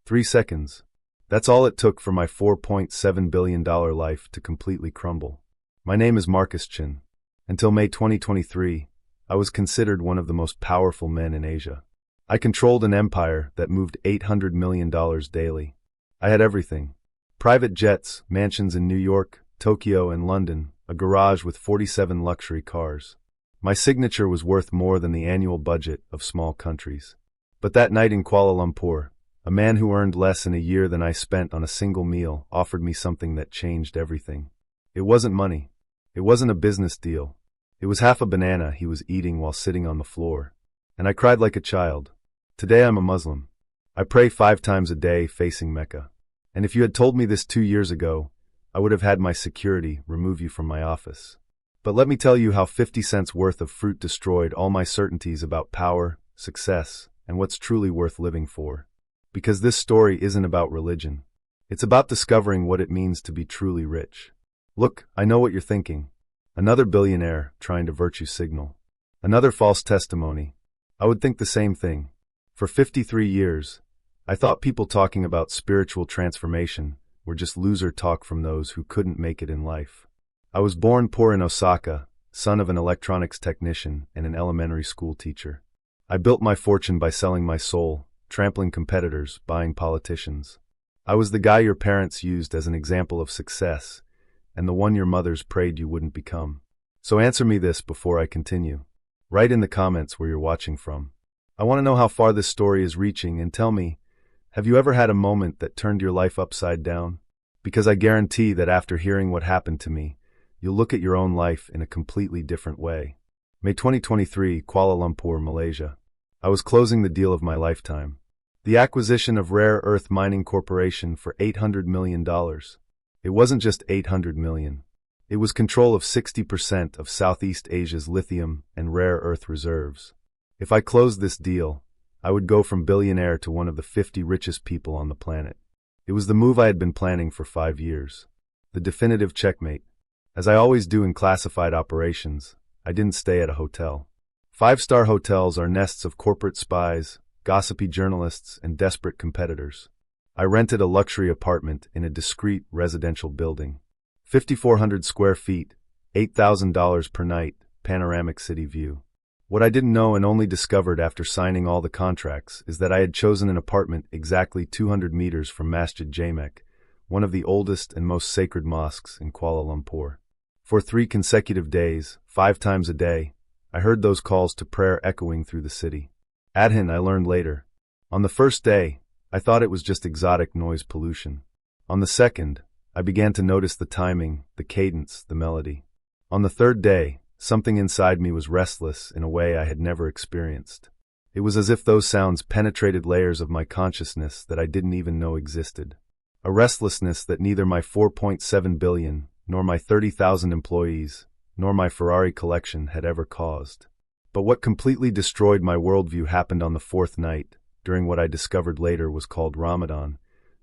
3 seconds. That's all it took for my $4.7 billion life to completely crumble. My name is Marcus Chin. Until May 2023, I was considered one of the most powerful men in Asia. I controlled an empire that moved $800 million daily. I had everything. Private jets, mansions in New York, Tokyo, and London, a garage with 47 luxury cars. My signature was worth more than the annual budget of small countries. But that night in Kuala Lumpur, a man who earned less in a year than I spent on a single meal offered me something that changed everything. It wasn't money. It wasn't a business deal. It was half a banana he was eating while sitting on the floor. And I cried like a child. Today I'm a Muslim. I pray 5 times a day facing Mecca. And if you had told me this 2 years ago, I would have had my security remove you from my office. But let me tell you how 50 cents worth of fruit destroyed all my certainties about power, success, and what's truly worth living for. Because this story isn't about religion. It's about discovering what it means to be truly rich. Look, I know what you're thinking. Another billionaire trying to virtue signal. Another false testimony. I would think the same thing. For 53 years, I thought people talking about spiritual transformation were just loser talk from those who couldn't make it in life. I was born poor in Osaka, son of an electronics technician and an elementary school teacher. I built my fortune by selling my soul, trampling competitors, buying politicians. I was the guy your parents used as an example of success, and the one your mothers prayed you wouldn't become. So answer me this before I continue. Write in the comments where you're watching from. I want to know how far this story is reaching, and tell me, have you ever had a moment that turned your life upside down? Because I guarantee that after hearing what happened to me, you'll look at your own life in a completely different way. May 2023, Kuala Lumpur, Malaysia. I was closing the deal of my lifetime. The acquisition of Rare Earth Mining Corporation for $800 million. It wasn't just $800 million. It was control of 60% of Southeast Asia's lithium and rare earth reserves. If I closed this deal, I would go from billionaire to one of the 50 richest people on the planet. It was the move I had been planning for 5 years. The definitive checkmate. As I always do in classified operations, I didn't stay at a hotel. 5-star hotels are nests of corporate spies, gossipy journalists, and desperate competitors. I rented a luxury apartment in a discreet residential building. 5,400 square feet, $8,000 per night, panoramic city view. What I didn't know and only discovered after signing all the contracts is that I had chosen an apartment exactly 200 meters from Masjid Jamek, one of the oldest and most sacred mosques in Kuala Lumpur. For 3 consecutive days, 5 times a day, I heard those calls to prayer echoing through the city. Adhan, I learned later. On the first day, I thought it was just exotic noise pollution. On the second, I began to notice the timing, the cadence, the melody. On the third day, something inside me was restless in a way I had never experienced. It was as if those sounds penetrated layers of my consciousness that I didn't even know existed. A restlessness that neither my 4.7 billion, nor my 30,000 employees, nor my Ferrari collection had ever caused. But what completely destroyed my worldview happened on the 4th night, during what I discovered later was called Ramadan,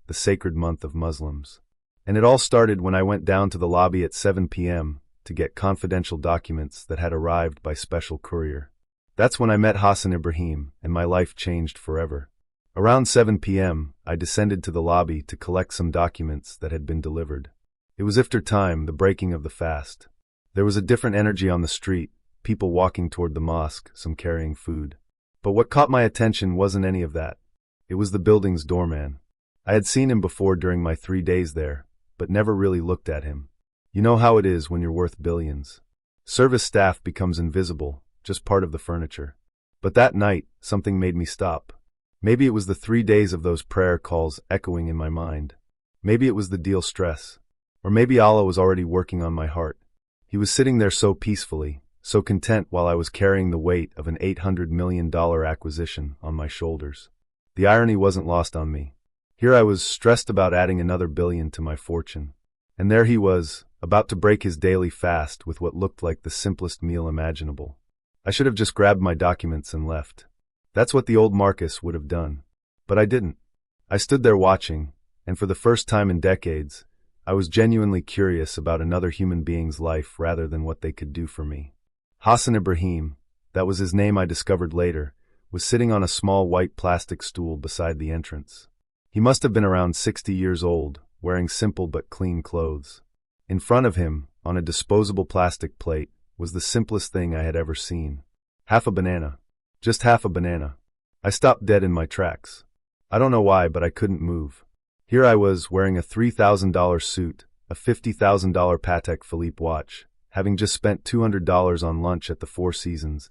the sacred month of Muslims. And it all started when I went down to the lobby at 7 p.m. to get confidential documents that had arrived by special courier. That's when I met Hassan Ibrahim, and my life changed forever. Around 7 p.m., I descended to the lobby to collect some documents that had been delivered. It was iftar time, the breaking of the fast. There was a different energy on the street, people walking toward the mosque, some carrying food. But what caught my attention wasn't any of that. It was the building's doorman. I had seen him before during my 3 days there, but never really looked at him. You know how it is when you're worth billions. Service staff becomes invisible, just part of the furniture. But that night, something made me stop. Maybe it was the 3 days of those prayer calls echoing in my mind. Maybe it was the deal stress. Or maybe Allah was already working on my heart. He was sitting there so peacefully, so content while I was carrying the weight of an $800 million acquisition on my shoulders. The irony wasn't lost on me. Here I was, stressed about adding another billion to my fortune. And there he was, about to break his daily fast with what looked like the simplest meal imaginable. I should have just grabbed my documents and left. That's what the old Marcus would have done. But I didn't. I stood there watching, and for the first time in decades, I was genuinely curious about another human being's life rather than what they could do for me. Hassan Ibrahim, that was his name I discovered later, was sitting on a small white plastic stool beside the entrance. He must have been around 60 years old, wearing simple but clean clothes. In front of him, on a disposable plastic plate, was the simplest thing I had ever seen. Half a banana. Just half a banana. I stopped dead in my tracks. I don't know why, but I couldn't move. Here I was, wearing a $3,000 suit, a $50,000 Patek Philippe watch, having just spent $200 on lunch at the Four Seasons,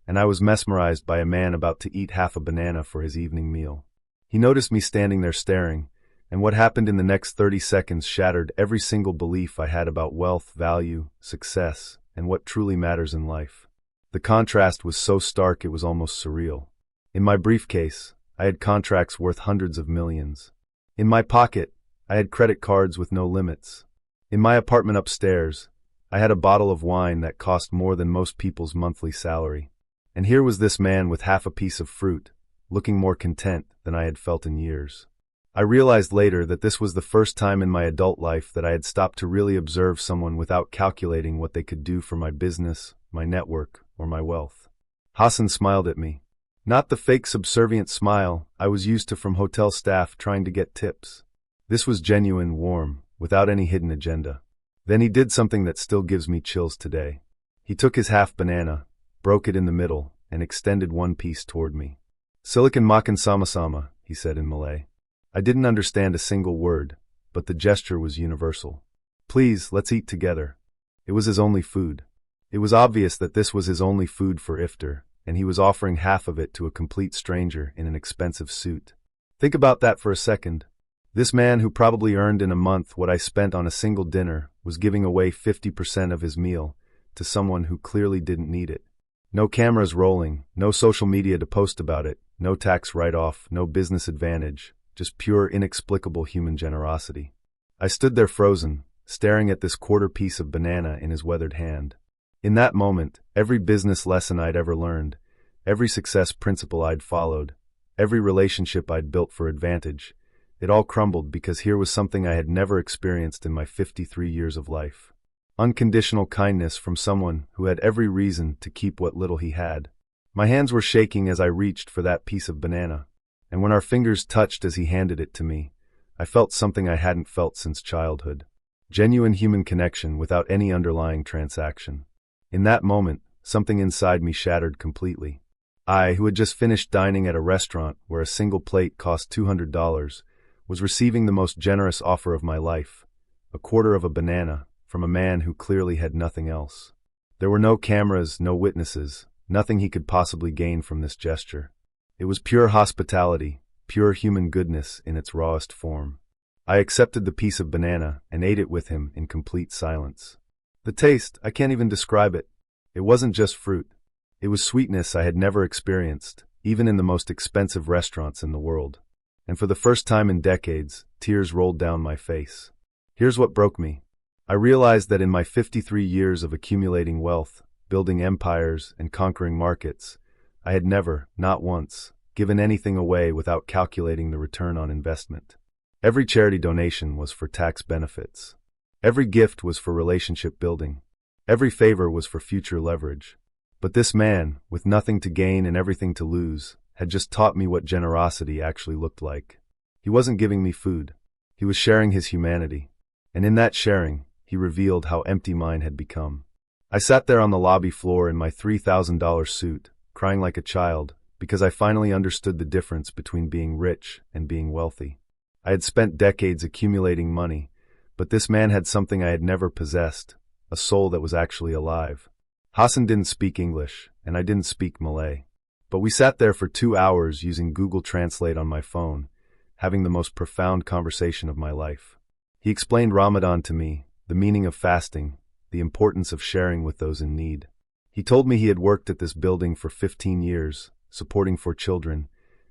and I was mesmerized by a man about to eat half a banana for his evening meal. He noticed me standing there staring, and what happened in the next 30 seconds shattered every single belief I had about wealth, value, success, and what truly matters in life. The contrast was so stark it was almost surreal. In my briefcase, I had contracts worth hundreds of millions. In my pocket, I had credit cards with no limits. In my apartment upstairs, I had a bottle of wine that cost more than most people's monthly salary. And here was this man with half a piece of fruit, looking more content than I had felt in years. I realized later that this was the first time in my adult life that I had stopped to really observe someone without calculating what they could do for my business, my network, or my wealth. Hassan smiled at me. Not the fake subservient smile I was used to from hotel staff trying to get tips. This was genuine, warm, without any hidden agenda. Then he did something that still gives me chills today. He took his half banana, broke it in the middle, and extended one piece toward me. "Silakan makan sama-sama," he said in Malay. I didn't understand a single word, but the gesture was universal. "Please, let's eat together." It was his only food. It was obvious that this was his only food for iftar, and he was offering half of it to a complete stranger in an expensive suit. Think about that for a second. This man who probably earned in a month what I spent on a single dinner was giving away 50% of his meal to someone who clearly didn't need it. No cameras rolling, no social media to post about it, no tax write-off, no business advantage, just pure inexplicable human generosity. I stood there frozen, staring at this quarter piece of banana in his weathered hand. In that moment, every business lesson I'd ever learned, every success principle I'd followed, every relationship I'd built for advantage, it all crumbled because here was something I had never experienced in my 53 years of life. Unconditional kindness from someone who had every reason to keep what little he had. My hands were shaking as I reached for that piece of banana, and when our fingers touched as he handed it to me, I felt something I hadn't felt since childhood. Genuine human connection without any underlying transaction. In that moment, something inside me shattered completely. I, who had just finished dining at a restaurant where a single plate cost $200, was receiving the most generous offer of my life, a quarter of a banana, from a man who clearly had nothing else. There were no cameras, no witnesses, nothing he could possibly gain from this gesture. It was pure hospitality, pure human goodness in its rawest form. I accepted the piece of banana and ate it with him in complete silence. The taste, I can't even describe it. It wasn't just fruit. It was sweetness I had never experienced, even in the most expensive restaurants in the world. And for the first time in decades, tears rolled down my face. Here's what broke me. I realized that in my 53 years of accumulating wealth, building empires, and conquering markets, I had never, not once, given anything away without calculating the return on investment. Every charity donation was for tax benefits. Every gift was for relationship building. Every favor was for future leverage. But this man, with nothing to gain and everything to lose, had just taught me what generosity actually looked like. He wasn't giving me food. He was sharing his humanity. And in that sharing, he revealed how empty mine had become. I sat there on the lobby floor in my $3,000 suit, crying like a child, because I finally understood the difference between being rich and being wealthy. I had spent decades accumulating money, but this man had something I had never possessed, a soul that was actually alive. Hassan didn't speak English, and I didn't speak Malay. But we sat there for 2 hours using Google Translate on my phone, having the most profound conversation of my life. He explained Ramadan to me, the meaning of fasting, the importance of sharing with those in need. He told me he had worked at this building for 15 years, supporting 4 children,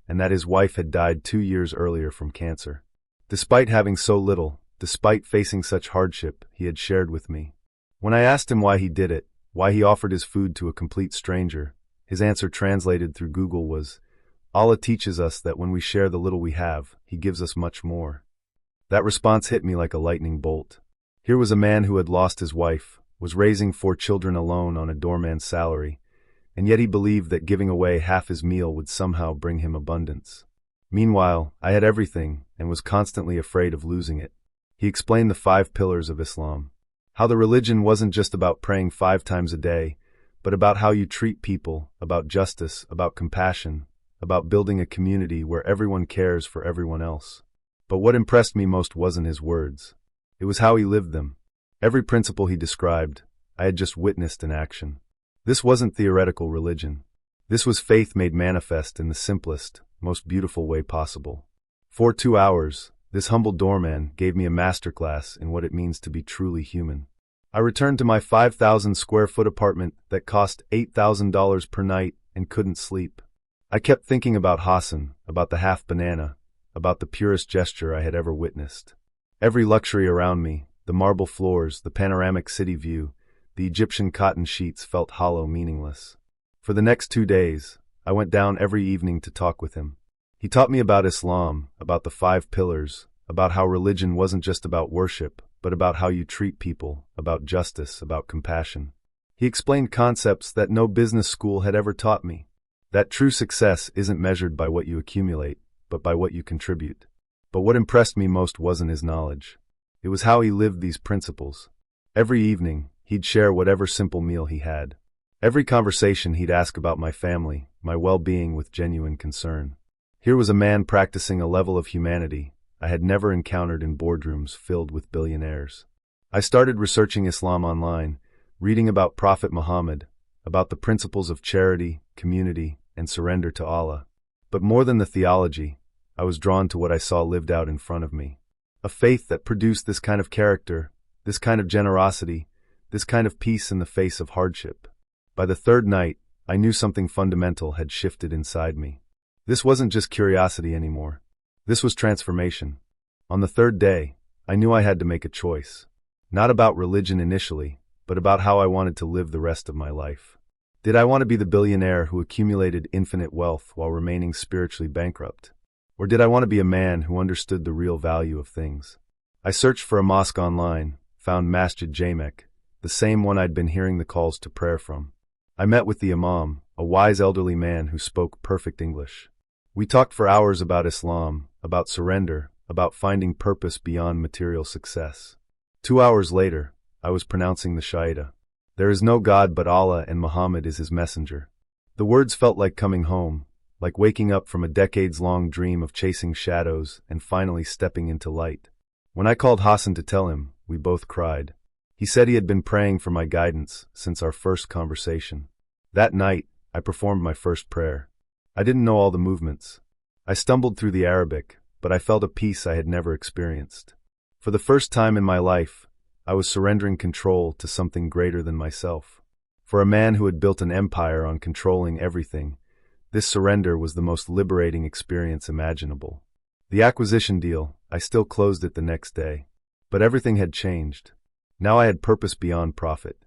and that his wife had died 2 years earlier from cancer. Despite having so little, despite facing such hardship, he had shared with me. When I asked him why he did it, why he offered his food to a complete stranger, his answer translated through Google was, "Allah teaches us that when we share the little we have, He gives us much more." That response hit me like a lightning bolt. Here was a man who had lost his wife, was raising 4 children alone on a doorman's salary, and yet he believed that giving away half his meal would somehow bring him abundance. Meanwhile, I had everything and was constantly afraid of losing it. He explained the 5 pillars of Islam. How the religion wasn't just about praying 5 times a day, but about how you treat people, about justice, about compassion, about building a community where everyone cares for everyone else. But what impressed me most wasn't his words. It was how he lived them. Every principle he described, I had just witnessed in action. This wasn't theoretical religion. This was faith made manifest in the simplest, most beautiful way possible. For 2 hours, this humble doorman gave me a masterclass in what it means to be truly human. I returned to my 5,000 square foot apartment that cost $8,000 per night and couldn't sleep. I kept thinking about Hassan, about the half banana, about the purest gesture I had ever witnessed. Every luxury around me, the marble floors, the panoramic city view, the Egyptian cotton sheets felt hollow, meaningless. For the next 2 days, I went down every evening to talk with him. He taught me about Islam, about the 5 pillars, about how religion wasn't just about worship, but about how you treat people, about justice, about compassion. He explained concepts that no business school had ever taught me. That true success isn't measured by what you accumulate, but by what you contribute. But what impressed me most wasn't his knowledge. It was how he lived these principles. Every evening, he'd share whatever simple meal he had. Every conversation he'd ask about my family, my well-being with genuine concern. Here was a man practicing a level of humanity I had never encountered in boardrooms filled with billionaires. I started researching Islam online, reading about Prophet Muhammad, about the principles of charity, community, and surrender to Allah. But more than the theology, I was drawn to what I saw lived out in front of me. A faith that produced this kind of character, this kind of generosity, this kind of peace in the face of hardship. By the 3rd night, I knew something fundamental had shifted inside me. This wasn't just curiosity anymore. This was transformation. On the 3rd day, I knew I had to make a choice. Not about religion initially, but about how I wanted to live the rest of my life. Did I want to be the billionaire who accumulated infinite wealth while remaining spiritually bankrupt? Or did I want to be a man who understood the real value of things? I searched for a mosque online, found Masjid Jamek, the same one I'd been hearing the calls to prayer from. I met with the imam, a wise elderly man who spoke perfect English. We talked for hours about Islam, about surrender, about finding purpose beyond material success. 2 hours later, I was pronouncing the Shahada. There is no God but Allah and Muhammad is his messenger. The words felt like coming home, like waking up from a decades-long dream of chasing shadows and finally stepping into light. When I called Hassan to tell him, we both cried. He said he had been praying for my guidance since our first conversation. That night, I performed my first prayer. I didn't know all the movements. I stumbled through the Arabic, but I felt a peace I had never experienced. For the first time in my life, I was surrendering control to something greater than myself. For a man who had built an empire on controlling everything, this surrender was the most liberating experience imaginable. The acquisition deal, I still closed it the next day. But everything had changed. Now I had purpose beyond profit.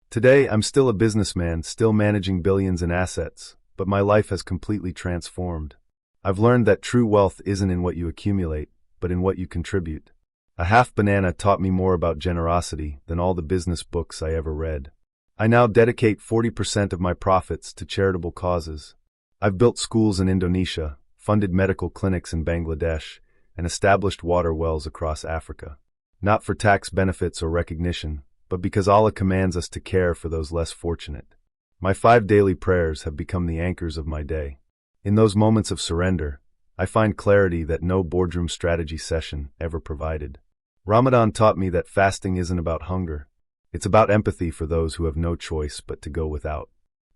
Today, I'm still a businessman, still managing billions in assets, but my life has completely transformed. I've learned that true wealth isn't in what you accumulate, but in what you contribute. A half banana taught me more about generosity than all the business books I ever read. I now dedicate 40% of my profits to charitable causes. I've built schools in Indonesia, funded medical clinics in Bangladesh, and established water wells across Africa. Not for tax benefits or recognition, but because Allah commands us to care for those less fortunate. My 5 daily prayers have become the anchors of my day. In those moments of surrender, I find clarity that no boardroom strategy session ever provided. Ramadan taught me that fasting isn't about hunger. It's about empathy for those who have no choice but to go without.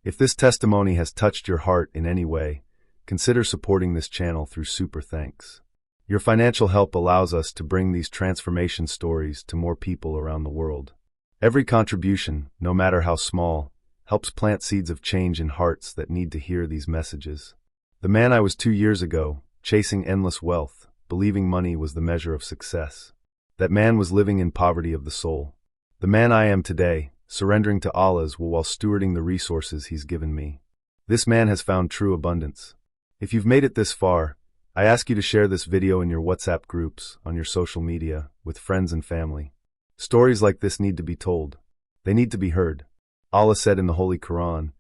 If this testimony has touched your heart in any way, consider supporting this channel through Super Thanks. Your financial help allows us to bring these transformation stories to more people around the world. Every contribution, no matter how small, helps plant seeds of change in hearts that need to hear these messages. The man I was 2 years ago, chasing endless wealth, believing money was the measure of success. That man was living in poverty of the soul. The man I am today, surrendering to Allah's will while stewarding the resources He's given me. This man has found true abundance. If you've made it this far, I ask you to share this video in your WhatsApp groups, on your social media, with friends and family. Stories like this need to be told. They need to be heard. Allah said in the Holy Qur'an,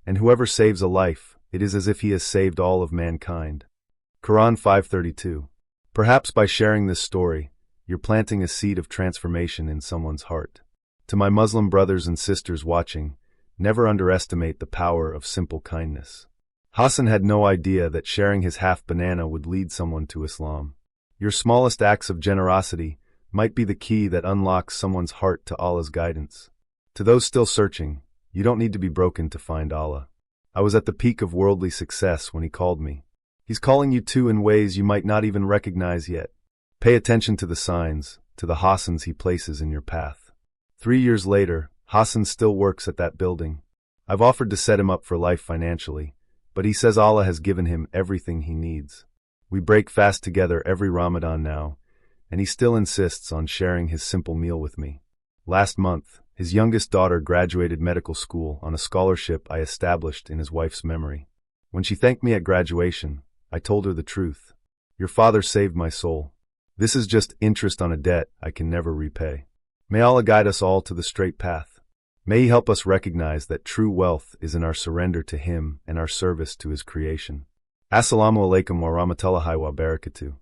"And whoever saves a life, it is as if he has saved all of mankind." Quran 5:32. Perhaps by sharing this story, you're planting a seed of transformation in someone's heart. To my Muslim brothers and sisters watching, never underestimate the power of simple kindness. Hassan had no idea that sharing his half banana would lead someone to Islam. Your smallest acts of generosity might be the key that unlocks someone's heart to Allah's guidance. To those still searching, you don't need to be broken to find Allah. I was at the peak of worldly success when He called me. He's calling you too in ways you might not even recognize yet. Pay attention to the signs, to the Hassans He places in your path. 3 years later, Hassan still works at that building. I've offered to set him up for life financially, but he says Allah has given him everything he needs. We break fast together every Ramadan now, and he still insists on sharing his simple meal with me. Last month, his youngest daughter graduated medical school on a scholarship I established in his wife's memory. When she thanked me at graduation, I told her the truth. Your father saved my soul. This is just interest on a debt I can never repay. May Allah guide us all to the straight path. May He help us recognize that true wealth is in our surrender to Him and our service to His creation. Assalamu alaikum wa rahmatullahi wa barakatuh.